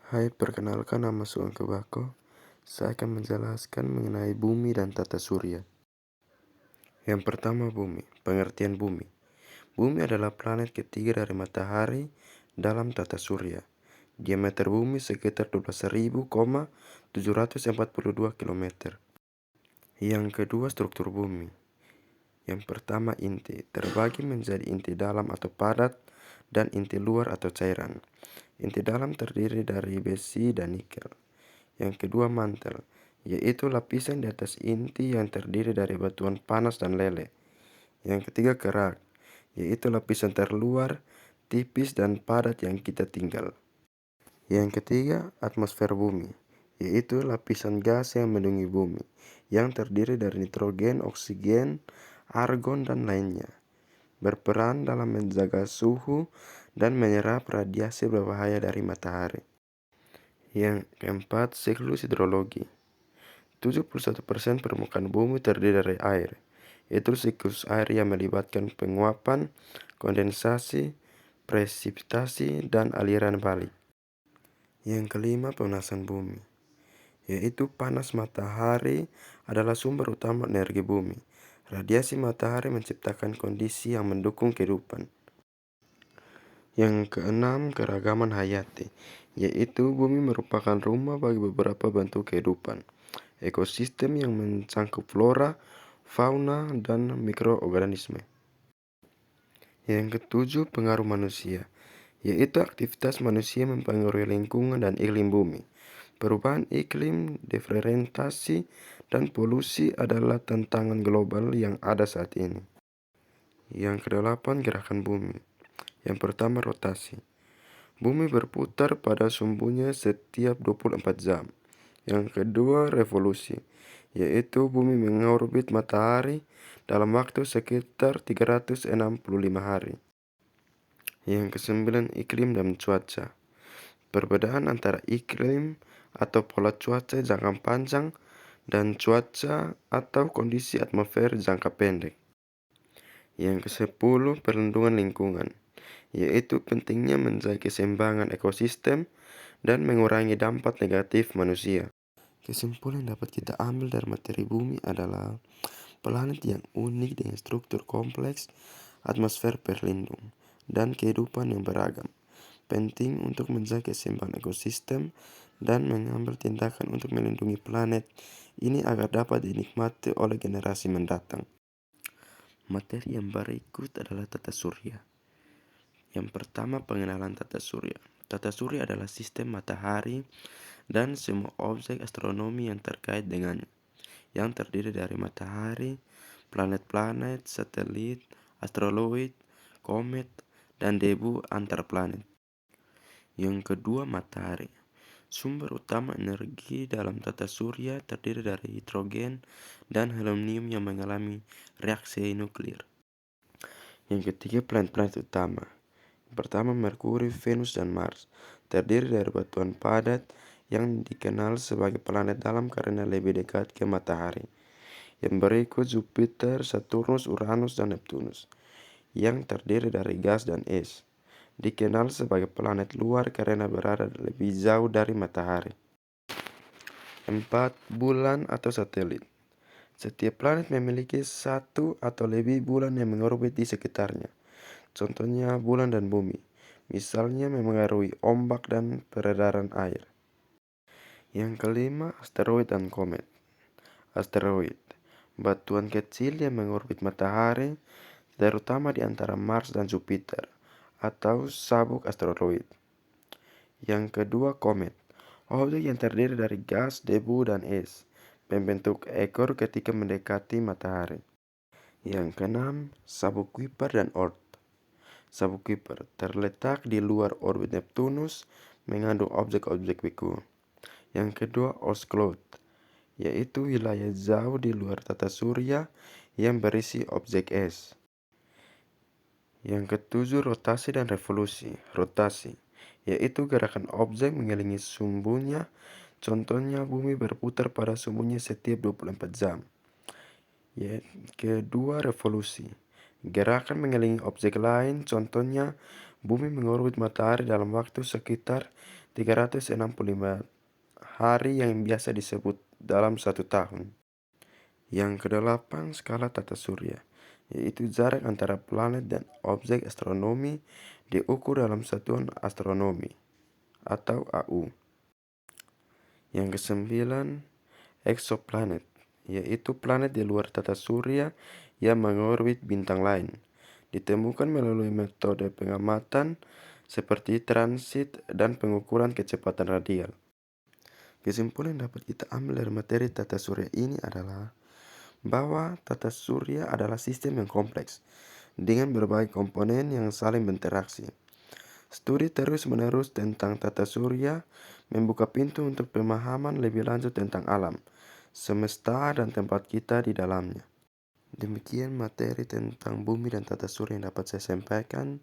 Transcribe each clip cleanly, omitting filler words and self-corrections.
Hai, perkenalkan nama Sugeng Kebako. Saya akan menjelaskan mengenai bumi dan tata surya. Yang pertama, bumi. Pengertian bumi. Bumi adalah planet ketiga dari matahari dalam tata surya. Diameter bumi sekitar 12.742 km. Yang kedua, struktur bumi. Yang pertama, inti. Terbagi menjadi inti dalam atau padat dan inti luar atau cairan. Inti dalam terdiri dari besi dan nikel. Yang kedua, mantel, yaitu lapisan di atas inti yang terdiri dari batuan panas dan lele. Yang ketiga, kerak, yaitu lapisan terluar, tipis dan padat yang kita tinggal. Yang ketiga, atmosfer bumi, yaitu lapisan gas yang melindungi bumi, yang terdiri dari nitrogen, oksigen, argon, dan lainnya. Berperan dalam menjaga suhu dan menyerap radiasi berbahaya dari matahari. Yang keempat, siklus hidrologi. 71% permukaan bumi terdiri dari air. Itu siklus air yang melibatkan penguapan, kondensasi, presipitasi, dan aliran balik. Yang kelima, pemanasan bumi, yaitu panas matahari adalah sumber utama energi bumi. Radiasi matahari menciptakan kondisi yang mendukung kehidupan. Yang keenam, keragaman hayati, yaitu bumi merupakan rumah bagi beberapa bentuk kehidupan. Ekosistem yang mencangkup flora, fauna, dan mikroorganisme. Yang ketujuh, pengaruh manusia, yaitu aktivitas manusia mempengaruhi lingkungan dan iklim bumi. Perubahan iklim, deforestasi, dan polusi adalah tantangan global yang ada saat ini. Yang kedelapan, gerakan bumi. Yang pertama, rotasi. Bumi berputar pada sumbunya setiap 24 jam. Yang kedua, revolusi, yaitu bumi mengorbit matahari dalam waktu sekitar 365 hari. Yang kesembilan, iklim dan cuaca. Perbedaan antara iklim atau pola cuaca jangka panjang dan cuaca atau kondisi atmosfer jangka pendek. Yang kesepuluh, perlindungan lingkungan, yaitu pentingnya menjaga keseimbangan ekosistem dan mengurangi dampak negatif manusia. Kesimpulan yang dapat kita ambil dari materi bumi adalah planet yang unik dengan struktur kompleks, atmosfer berlindung, dan kehidupan yang beragam. Penting untuk menjaga keseimbangan ekosistem dan mengambil tindakan untuk melindungi planet ini agar dapat dinikmati oleh generasi mendatang. Materi yang berikut adalah tata surya. Yang pertama, pengenalan tata surya. Tata surya adalah sistem matahari dan semua objek astronomi yang terkait dengannya, yang terdiri dari matahari, planet-planet, satelit, asteroid, komet, dan debu antar planet. Yang kedua, matahari. Sumber utama energi dalam tata surya terdiri dari hidrogen dan helium yang mengalami reaksi nuklir. Yang ketiga, planet-planet utama. Pertama, Merkuri, Venus, dan Mars. Terdiri dari batuan padat yang dikenal sebagai planet dalam karena lebih dekat ke matahari. Yang berikut, Jupiter, Saturnus, Uranus, dan Neptunus, yang terdiri dari gas dan es. Dikenal sebagai planet luar karena berada lebih jauh dari matahari. 4. Bulan atau satelit. Setiap planet memiliki satu atau lebih bulan yang mengorbit di sekitarnya. Contohnya bulan dan bumi, misalnya memengaruhi ombak dan peredaran air. Yang kelima, asteroid dan komet. Asteroid, batuan kecil yang mengorbit matahari, terutama di antara Mars dan Jupiter, atau sabuk asteroid. Yang kedua, komet, objek yang terdiri dari gas, debu, dan es, membentuk ekor ketika mendekati matahari. Yang keenam, sabuk Kuiper dan Oort. Sabuk Kuiper terletak di luar orbit Neptunus, mengandung objek-objek beku. Yang kedua, Oort cloud, yaitu wilayah jauh di luar tata surya yang berisi objek es. Yang ketujuh, rotasi dan revolusi. Rotasi, yaitu gerakan objek mengelilingi sumbunya. Contohnya bumi berputar pada sumbunya setiap 24 jam. Yang kedua, revolusi, gerakan mengelilingi objek lain. Contohnya bumi mengorbit matahari dalam waktu sekitar 365 hari yang biasa disebut dalam satu tahun. Yang kedelapan, skala tata surya, yaitu jarak antara planet dan objek astronomi diukur dalam satuan astronomi atau AU. Yang kesembilan, exoplanet, yaitu planet di luar tata surya yang mengorbit bintang lain. Ditemukan melalui metode pengamatan seperti transit dan pengukuran kecepatan radial. Kesimpulan yang dapat kita ambil dari materi tata surya ini adalah bahwa tata surya adalah sistem yang kompleks dengan berbagai komponen yang saling berinteraksi. Studi terus-menerus tentang tata surya membuka pintu untuk pemahaman lebih lanjut tentang alam, semesta, dan tempat kita di dalamnya. Demikian materi tentang bumi dan tata surya yang dapat saya sampaikan.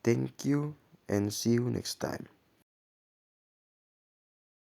Thank you and see you next time.